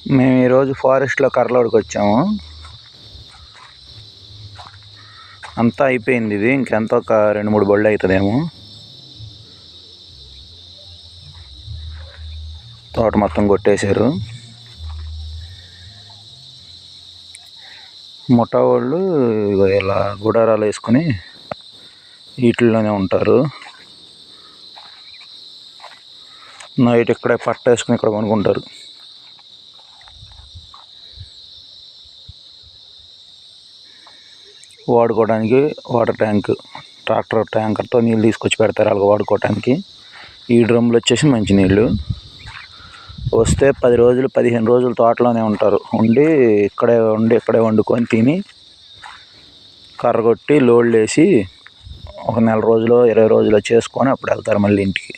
మేము ఈరోజు ఫారెస్ట్లో కర్రలోడికి వచ్చాము. అంతా అయిపోయింది. ఇది ఇంకెంత ఒక 2-3 బళ్ళు అవుతుందేమో. తోట మొత్తం కొట్టేశారు. ముఠా వాళ్ళు ఇలా గుడారాలు వేసుకొని వీటిల్లోనే ఉంటారు. నైట్ ఇక్కడే పట్ట వేసుకుని ఇక్కడ కొనుక్కుంటారు. వాడుకోవడానికి వాటర్ ట్యాంక్, ట్యాంకర్తో నీళ్ళు తీసుకొచ్చి పెడతారు వాళ్ళకి వాడుకోవటానికి. ఈ డ్రమ్ములు వచ్చేసి మంచినీళ్ళు. వస్తే 10 రోజులు 15 రోజులు తోటలోనే ఉంటారు. ఇక్కడే వండుకొని తిని కర్ర కొట్టి లోడ్లు వేసి ఒక నెల రోజులు 20 రోజులు చేసుకొని అప్పుడు వెళ్తారు మళ్ళీ ఇంటికి.